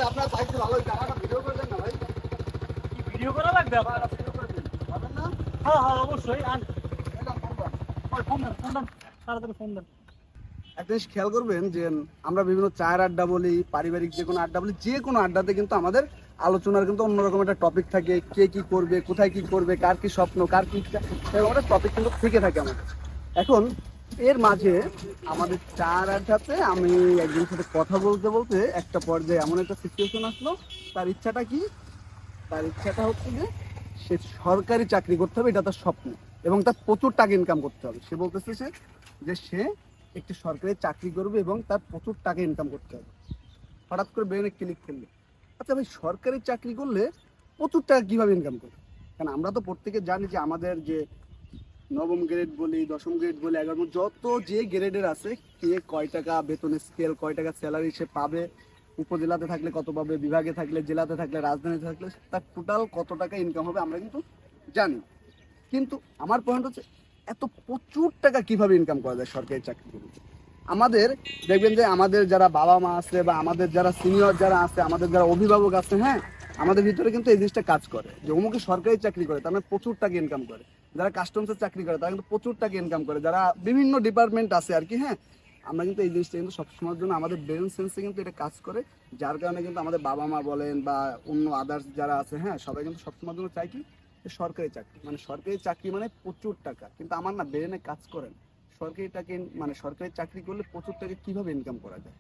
আপনার বাইকটা ভালোই টাকাটা ভিডিও করবেন না ভাই? ভিডিও করা লাগবে আবার? পাবেন না? হ্যাঁ হ্যাঁ অবশ্যই। আর এটা ফোন করেন। ফোন দেন, ফোন দেন, তাড়াতাড়ি ফোন দেন। একটা জিনিস খেয়াল করবেন যে আমরা বিভিন্ন চায়ের আড্ডা বলি, পারিবারিক যে কোনো আড্ডা বলি, যে কোনো আড্ডাতে কিন্তু আমাদের আলোচনার কিন্তু অন্যরকম একটা টপিক থাকে। কে কি করবে, কোথায় কি করবে, কার কি স্বপ্ন, কার কি ইচ্ছা, এরকম একটা টপিক কিন্তু থেকে থাকে আমাদের। এখন এর মাঝে আমাদের চার আড্ডাতে আমি একজনের সাথে কথা বলতে বলতে একটা পর্যায়ে এমন একটা সিচুয়েশন আসলো, তার ইচ্ছাটা কি? তার ইচ্ছাটা হচ্ছে যে সে সরকারি চাকরি করতে হবে, এটা তার স্বপ্ন, এবং তার প্রচুর টাকা ইনকাম করতে হবে। সে বলতেছে যে সে একটি সরকারি চাকরি করবে এবং তার প্রচুর টাকা ইনকাম করতে হবে। হঠাৎ করে ব্রেনে ক্লিক খেলবে, আচ্ছা ভাই, সরকারি চাকরি করলে প্রচুর টাকা কিভাবে ইনকাম করবে? কারণ আমরা তো প্রত্যেকে জানি যে আমাদের যে নবম গ্রেড বলি, দশম গ্রেড বলি, 11 যত যে গ্রেডের আছে, কে কয় টাকা বেতনের স্কেল, কয় টাকা স্যালারি সে পাবে, উপজেলাতে থাকলে কত পাবে, বিভাগে থাকলে, জেলাতে থাকলে, রাজধানীতে থাকলে তার টোটাল কত টাকা ইনকাম হবে আমরা কিন্তু জানি। কিন্তু আমার পয়েন্ট হচ্ছে এত প্রচুর টাকা কিভাবে ইনকাম করা যায় সরকারি চাকরি করে? আমাদের দেখবেন যে আমাদের যারা বাবা মা আছে বা আমাদের যারা সিনিয়র যারা আছে, আমাদের যারা অভিভাবক আছে, হ্যাঁ, আমাদের ভিতরে কিন্তু এই জিনিসটা কাজ করে যে অমুকে সরকারি চাকরি করে, তার মানে প্রচুর টাকা ইনকাম করে। যারা কাস্টমসের চাকরি করে তারা কিন্তু প্রচুর টাকা ইনকাম করে, যারা বিভিন্ন ডিপার্টমেন্ট আছে আর কি, হ্যাঁ, আমরা কিন্তু এই জিনিসটা কিন্তু সবসময়ের জন্য আমাদের ব্রেন সেন্সে কিন্তু এটা কাজ করে, যার কারণে কিন্তু আমাদের বাবা মা বলেন বা অন্য আদার্স যারা আছে, হ্যাঁ, সবাই কিন্তু সবসময়ের জন্য চাই কি সরকারি চাকরি। মানে সরকারি চাকরি মানে প্রচুর টাকা, কিন্তু আমার না ব্রেনে কাজ করে না সরকারি টাকা মানে সরকারি চাকরি করলে প্রচুর টাকা কিভাবে ইনকাম করা যায়।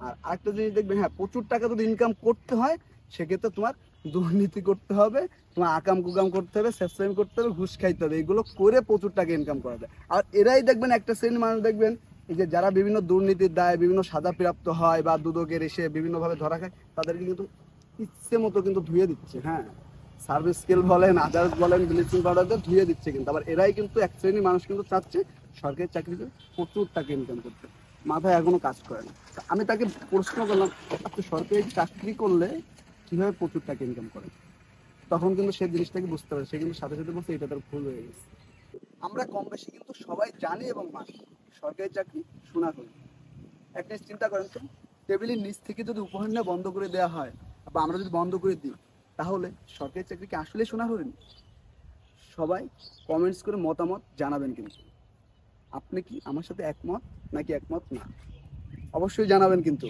আর আরেকটা জিনিস দেখবেন, হ্যাঁ, প্রচুর টাকা যদি ইনকাম করতে হয় সেক্ষেত্রে তোমার দুর্নীতি করতে হবে, তোমার আকাম কুকাম করতে হবে, সেফসাইম করতে হবে, ঘুষ খাইতে হবে, এগুলো করে প্রচুর টাকা ইনকাম করা যায়। আর এরাই দেখবেন একটা শ্রেণীর মানুষ দেখবেন এই যে যারা বিভিন্ন দুর্নীতির দায় বিভিন্ন সাজাপ্রাপ্ত হয় বা দুদকের এসে বিভিন্নভাবে ধরা খায়, তাদেরকে কিন্তু ইচ্ছে মতো কিন্তু ধুয়ে দিচ্ছে, হ্যাঁ, সার্ভিস স্কেল বলেন, আদার্স বলেন, ব্লিচিং পাউডার দিয়ে ধুয়ে দিচ্ছে। কিন্তু আবার এরাই কিন্তু এক শ্রেণীর মানুষ কিন্তু চাচ্ছে সরকারি চাকরিতে প্রচুর টাকা ইনকাম করতে, মাথায় এখনো কাজ করে না। আমি তাকে প্রশ্ন করলাম, আপনি সরকারি চাকরি করলে কিভাবে প্রচুর টাকা ইনকাম করেন? তখন কিন্তু সে জিনিসটাকে বুঝতে পারে, সে কিন্তু সাথে সাথে বলছে এটা তার ভুল হয়ে গেছে। আমরা কম বেশি কিন্তু সবাই জানি এবং মানি সরকারি চাকরি শোনা হল। একটা চিন্তা করেন তো, টেবিলের নিচ থেকে যদি উপহার নেওয়া বন্ধ করে দেওয়া হয় বা আমরা যদি বন্ধ করে দিই, তাহলে সরকারি চাকরি কি আসলে শোনা হলেন? সবাই কমেন্টস করে মতামত জানাবেন। কিন্তু আপনি কি আমার সাথে একমত নাকি একমত না অবশ্যই জানাবেন কিন্তু।